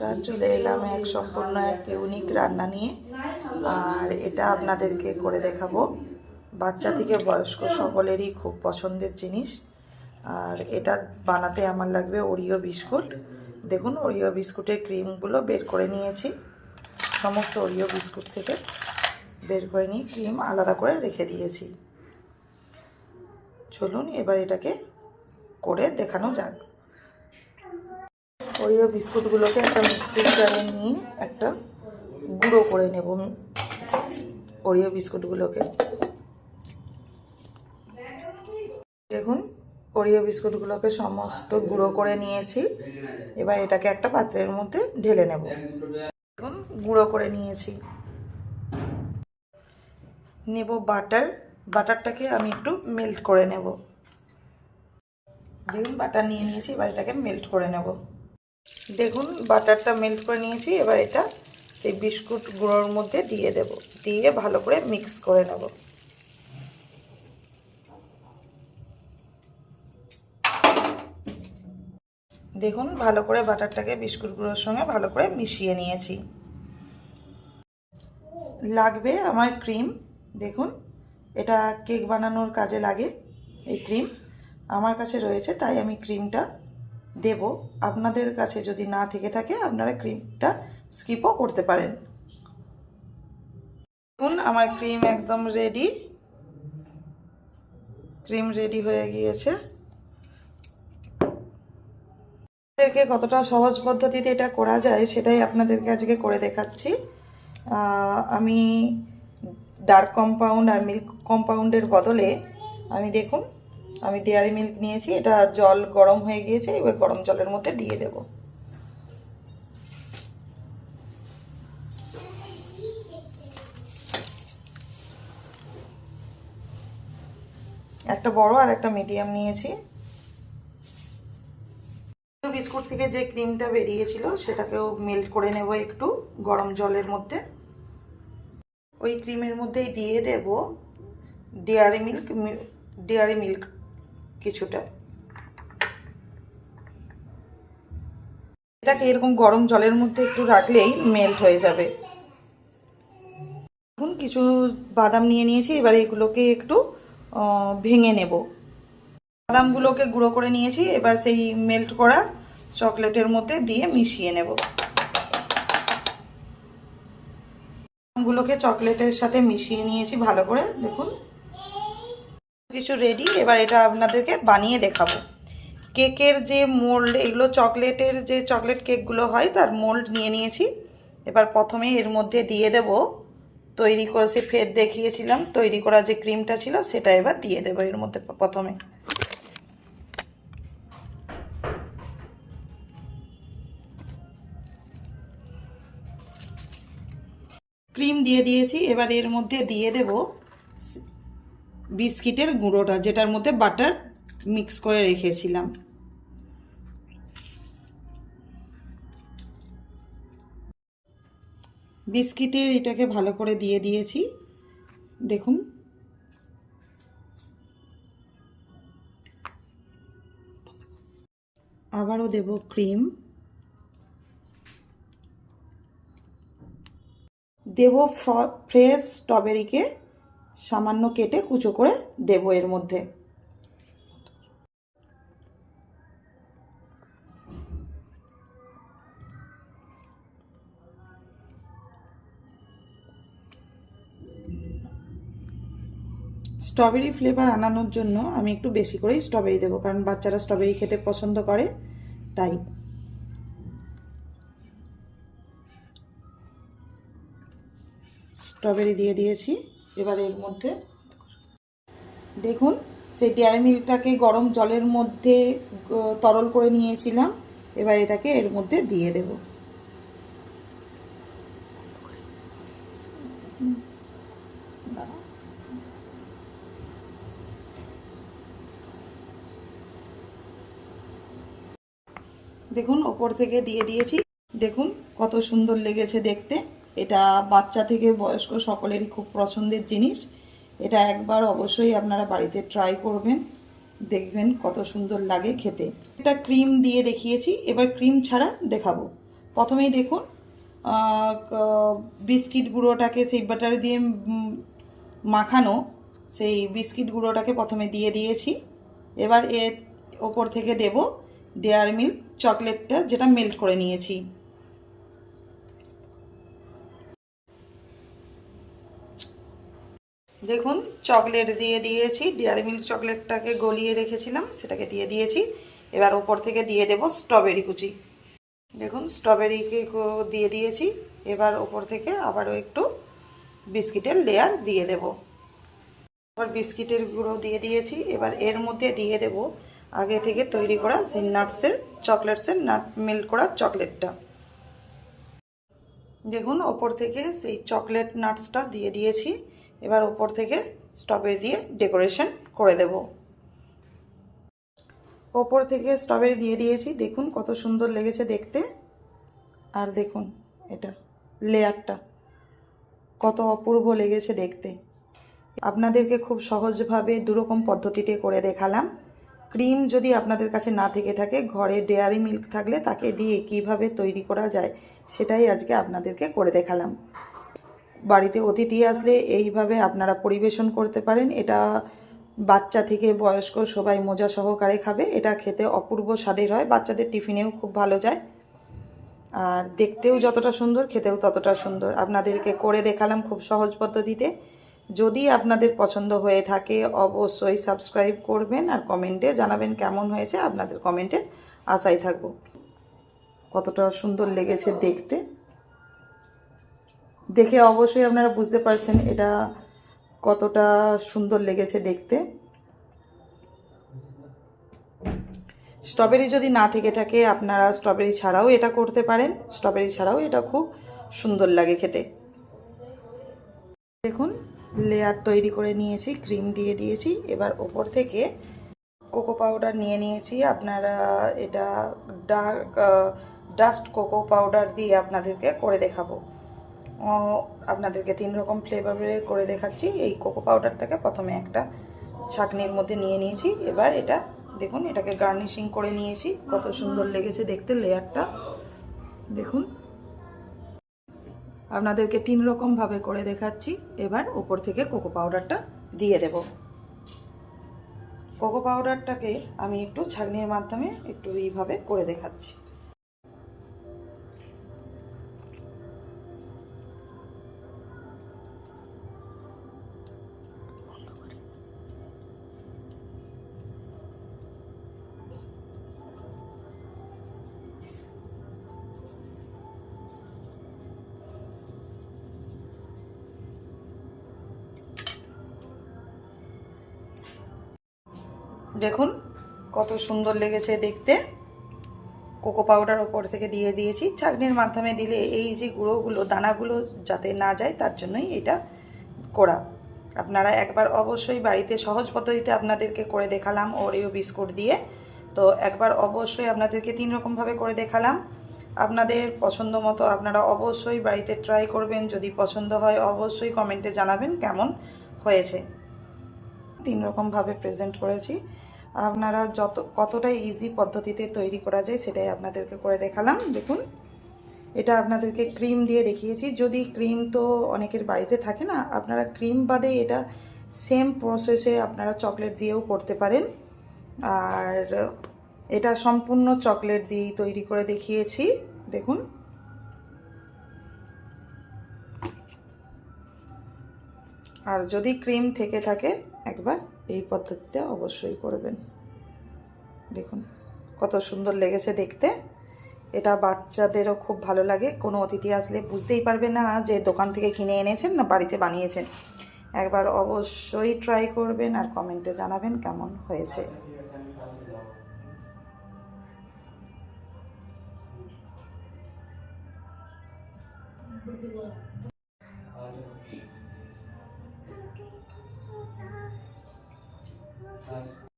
নমস্কার, চলে এলাম সম্পূর্ণ এক ইউনিক রান্না নিয়ে। আর এটা আপনাদেরকে করে দেখাবো। বাচ্চা থেকে বয়স্ক সকলেরই খুব পছন্দের জিনিস। আর এটা বানাতে আমার লাগবে ওরিও বিস্কুট। দেখুন, ওরিও বিস্কুটের ক্রিমগুলো বের করে নিয়েছি। সমস্ত ওরিও বিস্কুট থেকে বের করে নিয়ে ক্রিম আলাদা করে রেখে দিয়েছি। চলুন এবার এটাকে করে দেখানো যাক। ওরিও বিস্কুটগুলোকে একটা মিক্সির জারে নিয়ে একটা গুঁড়ো করে নেব। ওরিও বিস্কুটগুলোকে দেখুন, ওরিও বিস্কুটগুলোকে সমস্ত গুঁড়ো করে নিয়েছি। এবার এটাকে একটা পাত্রের মধ্যে ঢেলে নেব। দেখুন, গুঁড়ো করে নিয়েছি। নেব বাটারটাকে আমি একটু মেল্ট করে নেব। দেখুন, বাটার নিয়ে নিয়েছি, এবার এটাকে মেল্ট করে নেব। দেখুন, বাটারটা মেল্ট করে নিয়েছি। এবার এটা সেই বিস্কুট গুঁড়োর মধ্যে দিয়ে দেব, দিয়ে ভালো করে মিক্স করে নেব। দেখুন, ভালো করে বাটারটাকে বিস্কুট গুঁড়োর সঙ্গে ভালো করে মিশিয়ে নিয়েছি। লাগবে আমার ক্রিম। দেখুন, এটা কেক বানানোর কাজে লাগে। এই ক্রিম আমার কাছে রয়েছে, তাই আমি ক্রিমটা দেব। আপনাদের কাছে যদি না থেকে থাকে আপনারা ক্রিমটা স্কিপও করতে পারেন। দেখুন, আমার ক্রিম একদম রেডি। ক্রিম রেডি হয়ে গিয়েছে। আপনাদেরকে কতটা সহজ পদ্ধতিতে এটা করা যায় সেটাই আপনাদেরকে আজকে করে দেখাচ্ছি। আমি ডার্ক কম্পাউন্ড আর মিল্ক কম্পাউন্ডের বদলে দেখুন আমি ডেয়ারি মিল্ক নিয়েছি। এটা জল গরম হয়ে গিয়েছে, এবার গরম জলের মধ্যে দিয়ে দেব। একটা বড় আর একটা মিডিয়াম নিয়েছি। বিস্কুট থেকে যে ক্রিমটা বেরিয়েছিল সেটাকেও মেল্ট করে নেব একটু গরম জলের মধ্যে। ওই ক্রিমের মধ্যেই দিয়ে দেব ডেয়ারি মিল্ক কিছুটা। এটাকে এরকম গরম জলের মধ্যে একটু রাখলেই মেল্ট হয়ে যাবে। এখন কিছু বাদাম নিয়ে নিয়েছি, এবার এগুলোকে একটু ভেঙে নেব। বাদামগুলোকে গুঁড়ো করে নিয়েছি, এবার সেই মেল্ট করা চকলেটের মধ্যে দিয়ে মিশিয়ে নেব। বাদামগুলোকে চকলেটের সাথে মিশিয়ে নিয়েছি ভালো করে। দেখুন, কিছু রেডি। এবার এটা আপনাদেরকে বানিয়ে দেখাবো। কেকের যে মোল্ড, এগুলো চকলেটের যে চকলেট কেকগুলো হয় তার মোল্ড নিয়ে নিয়েছি। এবার প্রথমে এর মধ্যে দিয়ে দেব তৈরি করে, সে ফের দেখিয়েছিলাম তৈরি করা যে ক্রিমটা ছিল সেটা এবার দিয়ে দেব এর মধ্যে। প্রথমে ক্রিম দিয়ে দিয়েছি। এবার এর মধ্যে দিয়ে দেব বিস্কিটের গুঁড়োটা, যেটার মধ্যে বাটার মিক্স করে রেখেছিলাম। বিস্কিটের এটাকে ভালো করে দিয়ে দিয়েছি। দেখুন, আবারও দেব ক্রিম, দেব ফ্রেশ স্ট্রবেরিকে সামান্য কেটে কুচো করে দেব এর মধ্যে। স্ট্রবেরি ফ্লেভার আনানোর জন্য আমি একটু বেশি করেই স্ট্রবেরি দেবো, কারণ বাচ্চারা স্ট্রবেরি খেতে পছন্দ করে, তাই। স্ট্রবেরি দিয়ে দিয়েছি। এবার এর মধ্যে দেখুন, সেই ডেয়ারি মিল্কটাকে গরম জলের মধ্যে তরল করে নিয়েছিলাম। এবার এটাকে এর মধ্যে দিয়ে দেব। দেখুন, ওপর থেকে দিয়ে দিয়েছি। দেখুন কত সুন্দর লেগেছে দেখতে। এটা বাচ্চা থেকে বয়স্ক সকলেরই খুব পছন্দের জিনিস। এটা একবার অবশ্যই আপনারা বাড়িতে ট্রাই করবেন, দেখবেন কত সুন্দর লাগে খেতে। এটা ক্রিম দিয়ে দেখিয়েছি, এবার ক্রিম ছাড়া দেখাবো। প্রথমেই দেখুন বিস্কিট গুঁড়োটাকে সেই বাটার দিয়ে মাখানো সেই বিস্কিট গুঁড়োটাকে প্রথমে দিয়ে দিয়েছি। এবার এর ওপর থেকে দেব ডেয়ারি মিল্ক চকলেটটা, যেটা মেল্ট করে নিয়েছি। দেখুন চকলেট দিয়ে দিয়েছি, ডেয়ারি মিল্ক চকলেটটাকে গলিয়ে রেখেছিলাম সেটাকে দিয়ে দিয়েছি। এবার ওপর থেকে দিয়ে দেব স্ট্রবেরি কুচি। দেখুন স্ট্রবেরিকে দিয়ে দিয়েছি। এবার ওপর থেকে আবারও একটু বিস্কিটের লেয়ার দিয়ে দেব। আবার বিস্কিটের গুঁড়ো দিয়ে দিয়েছি। এবার এর মধ্যে দিয়ে দেব আগে থেকে তৈরি করা সেই চকলেটসের নাট মেল্ট করা চকলেটটা। দেখুন ওপর থেকে সেই চকলেট নাটসটা দিয়ে দিয়েছি। এবার ওপর থেকে স্ট্রবেরি দিয়ে ডেকোরেশন করে দেব। ওপর থেকে স্ট্রবেরি দিয়ে দিয়েছি। দেখুন কত সুন্দর লেগেছে দেখতে। আর দেখুন এটা লেয়ারটা কত অপূর্ব লেগেছে দেখতে। আপনাদেরকে খুব সহজভাবে দুরকম পদ্ধতিতে করে দেখালাম। ক্রিম যদি আপনাদের কাছে না থেকে থাকে, ঘরে ডেয়ারি মিল্ক থাকলে তাকে দিয়ে কিভাবে তৈরি করা যায় সেটাই আজকে আপনাদেরকে করে দেখালাম। বাড়িতে অতিথি আসলে এইভাবে আপনারা পরিবেশন করতে পারেন। এটা বাচ্চা থেকে বয়স্ক সবাই মজা সহকারে খাবে। এটা খেতে অপূর্ব স্বাদের হয়, বাচ্চাদের টিফিনেও খুব ভালো যায়। আর দেখতেও যতটা সুন্দর খেতেও ততটা সুন্দর। আপনাদেরকে করে দেখালাম খুব সহজ পদ্ধতিতে। যদি আপনাদের পছন্দ হয়ে থাকে অবশ্যই সাবস্ক্রাইব করবেন আর কমেন্টে জানাবেন কেমন হয়েছে। আপনাদের কমেন্টের আশায় থাকবো। কতটা সুন্দর লেগেছে দেখতে, দেখে অবশ্যই আপনারা বুঝতে পারছেন এটা কতটা সুন্দর লেগেছে দেখতে। স্ট্রবেরি যদি না থেকে থাকে আপনারা স্ট্রবেরি ছাড়াও এটা করতে পারেন। স্ট্রবেরি ছাড়াও এটা খুব সুন্দর লাগে খেতে। দেখুন লেয়ার তৈরি করে নিয়েছি, ক্রিম দিয়ে দিয়েছি। এবার ওপর থেকে কোকো পাউডার নিয়ে নিয়েছি। আপনারা এটা ডাস্ট কোকো পাউডার দিয়ে আপনাদেরকে করে দেখাবো। আপনাদেরকে 3 রকম ফ্লেভারের করে দেখাচ্ছি। এই কোকো পাউডারটাকে প্রথমে একটা ছাঁকনির মধ্যে নিয়ে নিয়েছি। এবার এটা দেখুন এটাকে গার্নিশিং করে নিয়েছি। কত সুন্দর লেগেছে দেখতে লেয়ারটা। দেখুন আপনাদেরকে 3 রকমভাবে করে দেখাচ্ছি। এবার উপর থেকে কোকো পাউডারটা দিয়ে দেব। কোকো পাউডারটাকে আমি একটু ছাঁকনির মাধ্যমে একটু এইভাবে করে দেখাচ্ছি। দেখুন কত সুন্দর লেগেছে দেখতে। কোকো পাউডার ওপর থেকে দিয়ে দিয়েছি। ছাঁকনির মাধ্যমে দিলে এই যে গুঁড়োগুলো দানাগুলো যাতে না যায় তার জন্যই এটা করা। আপনারা একবার অবশ্যই বাড়িতে সহজ পদ্ধতিতে আপনাদেরকে করে দেখালাম ওরিও বিস্কুট দিয়ে। তো একবার অবশ্যই আপনাদেরকে 3 রকমভাবে করে দেখালাম। আপনাদের পছন্দ মতো আপনারা অবশ্যই বাড়িতে ট্রাই করবেন। যদি পছন্দ হয় অবশ্যই কমেন্টে জানাবেন কেমন হয়েছে। 3 রকমভাবে প্রেজেন্ট করেছি। আপনারা কতটা ইজি পদ্ধতিতে তৈরি করা যায় সেটাই আপনাদেরকে করে দেখালাম। দেখুন এটা আপনাদেরকে ক্রিম দিয়ে দেখিয়েছি। যদি ক্রিম তো অনেকের বাড়িতে থাকে না, আপনারা ক্রিম বাদে এটা সেম প্রসেসে আপনারা চকলেট দিয়েও করতে পারেন। আর এটা সম্পূর্ণ চকলেট দিয়েই তৈরি করে দেখিয়েছি। দেখুন আর যদি ক্রিম থেকে থাকে একবার এই পদ্ধতিতে অবশ্যই করবেন। দেখুন কত সুন্দর লেগেছে দেখতে। এটা বাচ্চাদেরও খুব ভালো লাগে। কোনো অতিথি আসলে বুঝতেই পারবে না যে দোকান থেকে কিনে এনেছেন না বাড়িতে বানিয়েছেন। একবার অবশ্যই ট্রাই করবেন আর কমেন্টে জানাবেন কেমন হয়েছে।